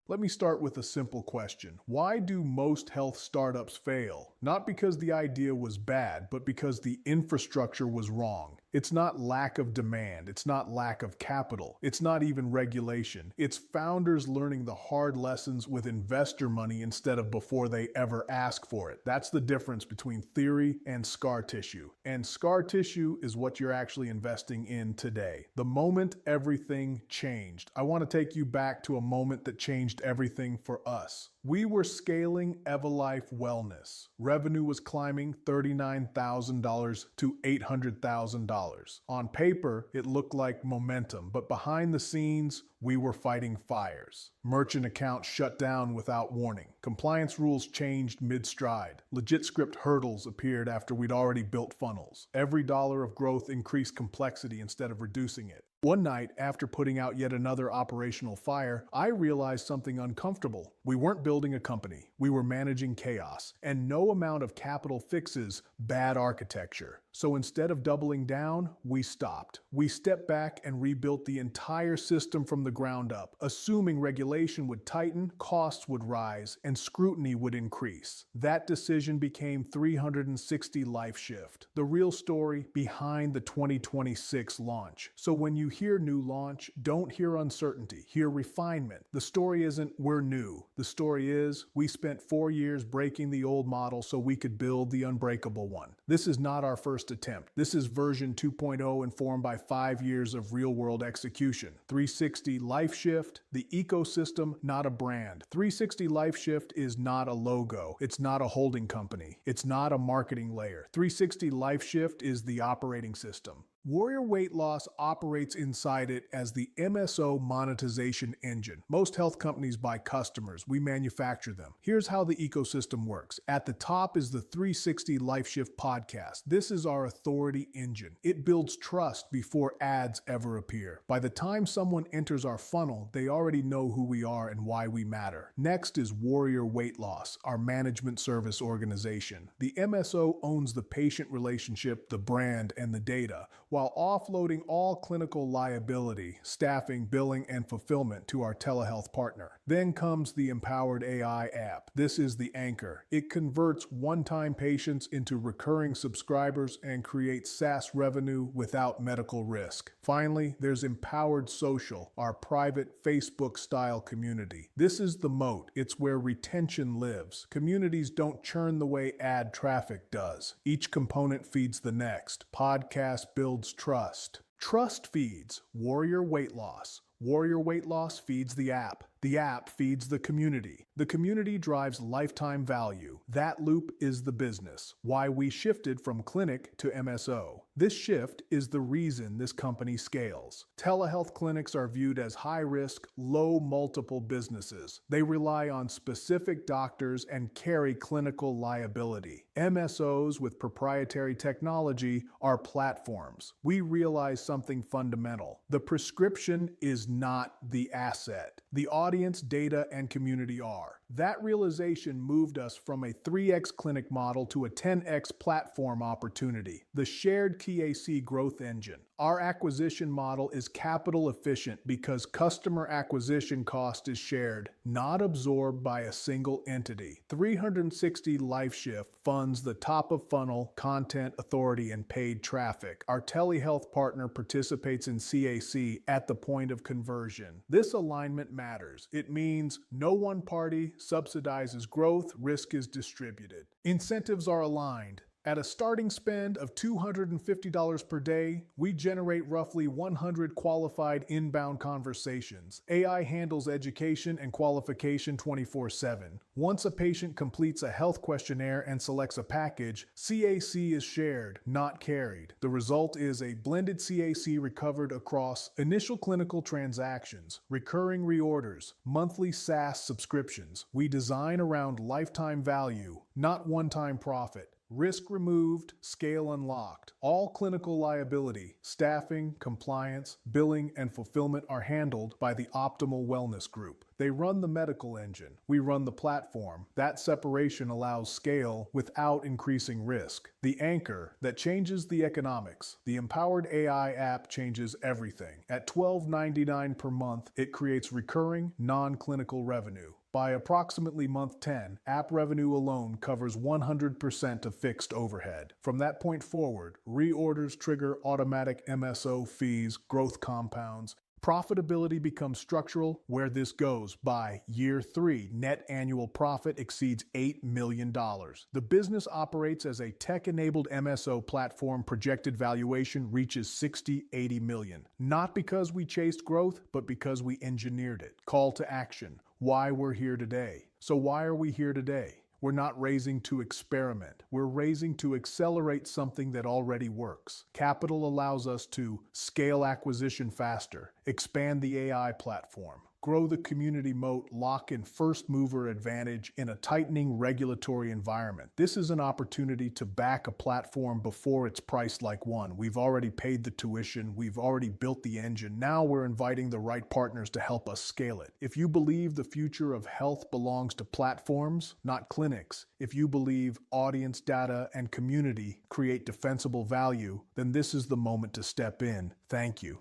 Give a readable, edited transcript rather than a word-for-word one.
Let me start with a simple question. Why do most health startups fail? Not because the idea was bad, but because the infrastructure was wrong. It's not lack of demand. It's not lack of capital. It's not even regulation. It's founders learning the hard lessons with investor money instead of before they ever ask for it. That's the difference between theory and scar tissue. And scar tissue is what you're actually investing in today. The moment everything changed. I want to take you back to a moment that changed everything for us. We were scaling Evolife Wellness. Revenue was climbing $39,000 to $800,000. On paper, it looked like momentum, but behind the scenes, we were fighting fires. Merchant accounts shut down without warning. Compliance rules changed mid-stride. Legit script hurdles appeared after we'd already built funnels. Every dollar of growth increased complexity instead of reducing it. One night, after putting out yet another operational fire, I realized something uncomfortable. We weren't building a company. We were managing chaos. And no amount of capital fixes bad architecture. So instead of doubling down, we stopped. We stepped back and rebuilt the entire system from the ground up, assuming regulation would tighten, costs would rise, and scrutiny would increase. That decision became 360 LifeShift, the real story behind the 2026 launch. So when you hear new launch, don't hear uncertainty, hear refinement. The story isn't we're new. The story is we spent 4 years breaking the old model so we could build the unbreakable one. This is not our first attempt. This is version 2.0 informed by 5 years of real-world execution. 360 LifeShift, the ecosystem, not a brand. 360 LifeShift is not a logo. It's not a holding company. It's not a marketing layer. 360 LifeShift is the operating system. Warrior Weight Loss operates inside it as the MSO monetization engine. Most health companies buy customers. We manufacture them. Here's how the ecosystem works. At the top is the 360 LifeShift podcast. This is our authority engine. It builds trust before ads ever appear. By the time someone enters our funnel, they already know who we are and why we matter. Next is Warrior Weight Loss, our management service organization. The MSO owns the patient relationship, the brand, and the data, while offloading all clinical liability, staffing, billing, and fulfillment to our telehealth partner. Then comes the Empowered AI app. This is the anchor. It converts one-time patients into recurring subscribers and creates SaaS revenue without medical risk. Finally, there's Empowered Social, our private Facebook-style community. This is the moat. It's where retention lives. Communities don't churn the way ad traffic does. Each component feeds the next. Podcast builds trust. Trust feeds Warrior Weight Loss. Warrior Weight Loss feeds the app. The app feeds the community. The community drives lifetime value. That loop is the business. Why we shifted from clinic to MSO. This shift is the reason this company scales. Telehealth clinics are viewed as high-risk, low-multiple businesses. They rely on specific doctors and carry clinical liability. MSOs with proprietary technology are platforms. We realize something fundamental. The prescription is not the asset. The audience, data, and community are. That realization moved us from a 3x clinic model to a 10x platform opportunity, the shared KAC growth engine. Our acquisition model is capital efficient because customer acquisition cost is shared, not absorbed by a single entity. 360 LifeShift funds the top of funnel, content, authority, and paid traffic. Our telehealth partner participates in CAC at the point of conversion. This alignment matters. It means no one party subsidizes growth, risk is distributed. Incentives are aligned. At a starting spend of $250 per day, we generate roughly 100 qualified inbound conversations. AI handles education and qualification 24/7. Once a patient completes a health questionnaire and selects a package, CAC is shared, not carried. The result is a blended CAC recovered across initial clinical transactions, recurring reorders, monthly SaaS subscriptions. We design around lifetime value, not one-time profit. Risk removed, scale unlocked. All clinical liability, staffing, compliance, billing, and fulfillment are handled by the Optimal Wellness Group. They run the medical engine. We run the platform. That separation allows scale without increasing risk. The anchor that changes the economics. The empowered AI app changes everything. At $12.99 per month, it creates recurring, non-clinical revenue. By approximately month 10, app revenue alone covers 100% of fixed overhead. From that point forward, reorders trigger automatic MSO fees, growth compounds. Profitability becomes structural. Where this goes, by year 3, net annual profit exceeds $8 million. The business operates as a tech-enabled MSO platform. Projected valuation reaches 60-80 million. Not because we chased growth, but because we engineered it. Call to action. Why we're here today. So why are we here today? We're not raising to experiment. We're raising to accelerate something that already works. Capital allows us to scale acquisition faster, expand the AI platform, grow the community moat, lock in first mover advantage in a tightening regulatory environment. This is an opportunity to back a platform before it's priced like one. We've already paid the tuition. We've already built the engine. Now we're inviting the right partners to help us scale it. If you believe the future of health belongs to platforms, not clinics, if you believe audience data and community create defensible value, then this is the moment to step in. Thank you.